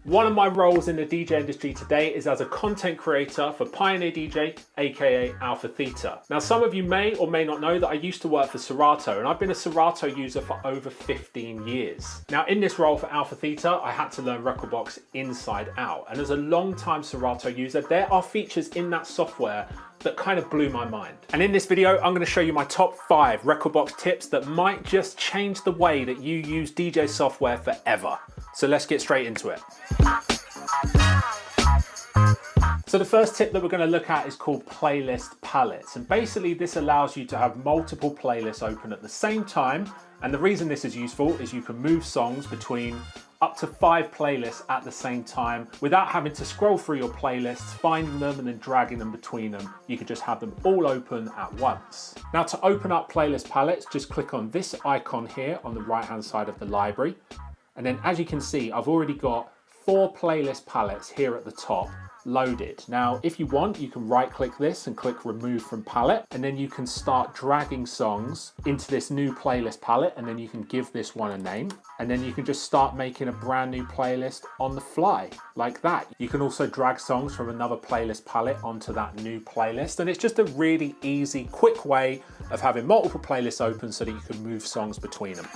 One of my roles in the DJ industry today is as a content creator for Pioneer DJ, aka Alpha Theta. Now, some of you may or may not know that I used to work for Serato, and I've been a Serato user for over 15 years. Now, in this role for Alpha Theta, I had to learn Rekordbox inside out. And as a long-time Serato user, there are features in that software that kind of blew my mind. And in this video, I'm going to show you my top 5 Rekordbox tips that might just change the way that you use DJ software forever. So let's get straight into it. So the first tip that we're going to look at is called playlist palettes. And basically this allows you to have multiple playlists open at the same time. And the reason this is useful is you can move songs between up to 5 playlists at the same time without having to scroll through your playlists, finding them and then dragging them between them. You can just have them all open at once. Now, to open up playlist palettes, just click on this icon here on the right hand side of the library. And then as you can see, I've already got 4 playlist palettes here at the top loaded. Now, if you want, you can right click this and click remove from palette, and then you can start dragging songs into this new playlist palette, and then you can give this one a name, and then you can just start making a brand new playlist on the fly like that. You can also drag songs from another playlist palette onto that new playlist, and it's just a really easy, quick way of having multiple playlists open so that you can move songs between them.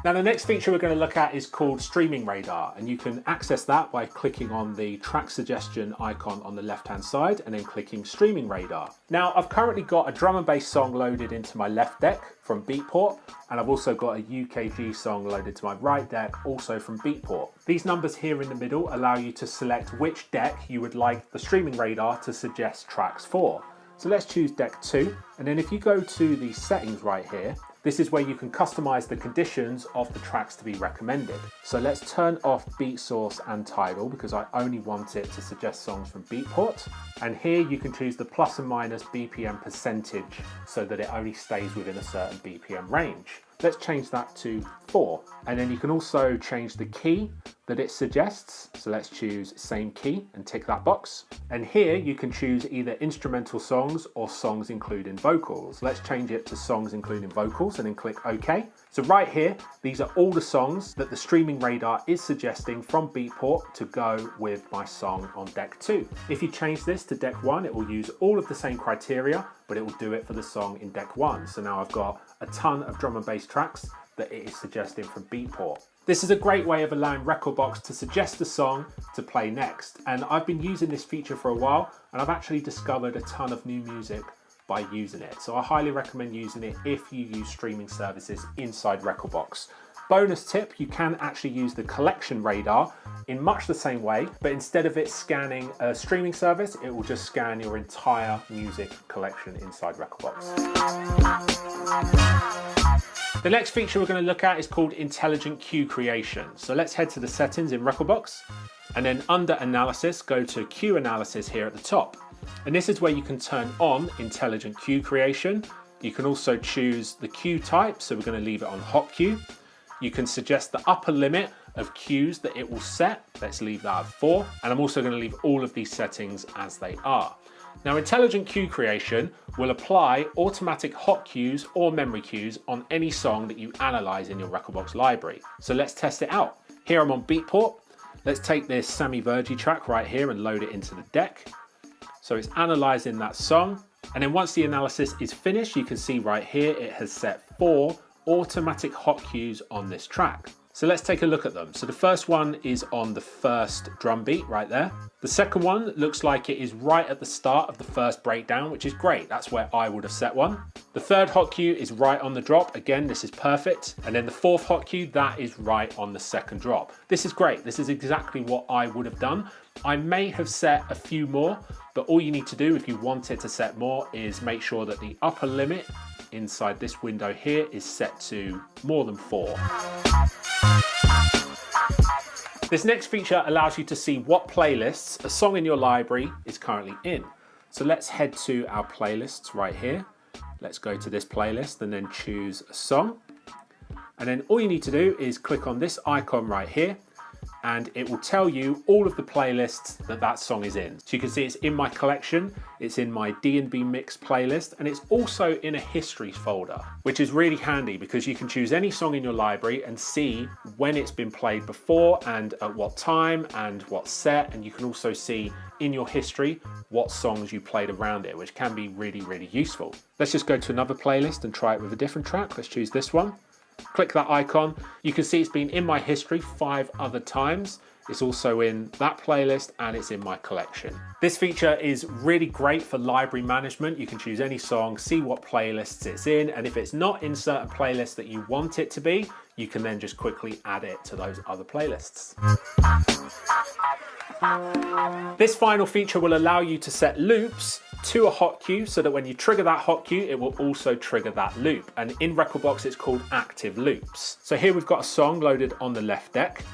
Now, the next feature we're going to look at is called Streaming Radar, and you can access that by clicking on the track suggestion icon on the left hand side and then clicking Streaming Radar. Now, I've currently got a drum and bass song loaded into my left deck from Beatport, and I've also got a UKG song loaded to my right deck, also from Beatport. These numbers here in the middle allow you to select which deck you would like the Streaming Radar to suggest tracks for. So let's choose deck 2, and then if you go to the settings right here, this is where you can customize the conditions of the tracks to be recommended. So let's turn off beat source and title because I only want it to suggest songs from Beatport. And here you can choose the plus and minus BPM percentage so that it only stays within a certain BPM range. Let's change that to 4. And then you can also change the key that it suggests. So let's choose same key and tick that box. And here you can choose either instrumental songs or songs including vocals. Let's change it to songs including vocals and then click OK. So right here, these are all the songs that the Streaming Radar is suggesting from Beatport to go with my song on deck 2. If you change this to deck 1, it will use all of the same criteria, but it will do it for the song in deck 1. So now I've got a ton of drum and bass tracks that it is suggesting from Beatport. This is a great way of allowing Rekordbox to suggest a song to play next. And I've been using this feature for a while, and I've actually discovered a ton of new music by using it. So I highly recommend using it if you use streaming services inside Rekordbox. Bonus tip, you can actually use the collection radar in much the same way, but instead of it scanning a streaming service, it will just scan your entire music collection inside Rekordbox. The next feature we're going to look at is called Intelligent Queue Creation. So let's head to the settings in Rekordbox, and then under Analysis, go to Queue Analysis here at the top. And this is where you can turn on Intelligent Queue Creation. You can also choose the queue type, so we're going to leave it on Hot Queue. You can suggest the upper limit of queues that it will set. Let's leave that at 4. And I'm also going to leave all of these settings as they are. Now, Intelligent Queue Creation will apply automatic hot queues or memory queues on any song that you analyze in your Rekordbox library. So let's test it out. Here I'm on Beatport. Let's take this Sammy Virgi track right here and load it into the deck. So it's analyzing that song. And then once the analysis is finished, you can see right here, it has set 4 automatic hot queues on this track. So let's take a look at them. So the first one is on the first drum beat right there. The second one looks like it is right at the start of the first breakdown, which is great. That's where I would have set one. The third hot cue is right on the drop. Again, this is perfect. And then the fourth hot cue, that is right on the second drop. This is great. This is exactly what I would have done. I may have set a few more, but all you need to do if you wanted to set more is make sure that the upper limit inside this window here is set to more than 4. This next feature allows you to see what playlists a song in your library is currently in. So let's head to our playlists right here. Let's go to this playlist and then choose a song. And then all you need to do is click on this icon right here. and it will tell you all of the playlists that that song is in. So you can see it's in my collection, it's in my D&B mix playlist, and it's also in a histories folder, which is really handy because you can choose any song in your library and see when it's been played before and at what time and what set, and you can also see in your history what songs you played around it, which can be really, really useful. Let's just go to another playlist and try it with a different track. Let's choose this one. Click that icon. You can see it's been in my history 5 other times. It's also in that playlist and it's in my collection. This feature is really great for library management. You can choose any song, see what playlists it's in, and if it's not in certain playlists that you want it to be, you can then just quickly add it to those other playlists. This final feature will allow you to set loops to a hot cue so that when you trigger that hot cue, it will also trigger that loop. And in Rekordbox, it's called active loops. So here we've got a song loaded on the left deck.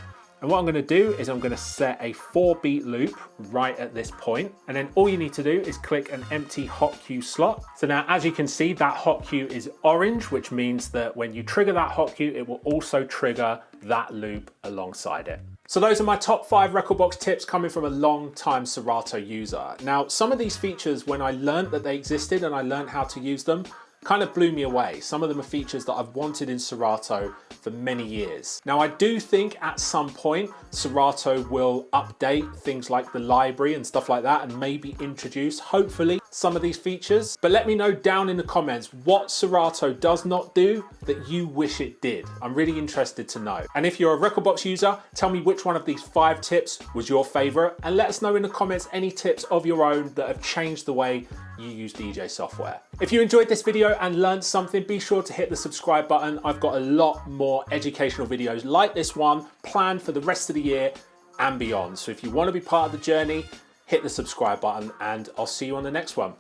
And what I'm going to do is I'm going to set a 4-beat loop right at this point. And then all you need to do is click an empty hot cue slot. So now, as you can see, that hot cue is orange, which means that when you trigger that hot cue, it will also trigger that loop alongside it. So those are my top 5 Rekordbox tips coming from a long-time Serato user. Now, some of these features, when I learned that they existed and I learned how to use them, kind of blew me away. Some of them are features that I've wanted in Serato for many years. Now, I do think at some point Serato will update things like the library and stuff like that and maybe introduce, hopefully, some of these features. But let me know down in the comments what Serato does not do that you wish it did. I'm really interested to know. And if you're a Rekordbox user, tell me which one of these 5 tips was your favorite, and let us know in the comments any tips of your own that have changed the way you use DJ software. If you enjoyed this video and learned something, be sure to hit the subscribe button. I've got a lot more educational videos like this one planned for the rest of the year and beyond. So if you want to be part of the journey, hit the subscribe button and I'll see you on the next one.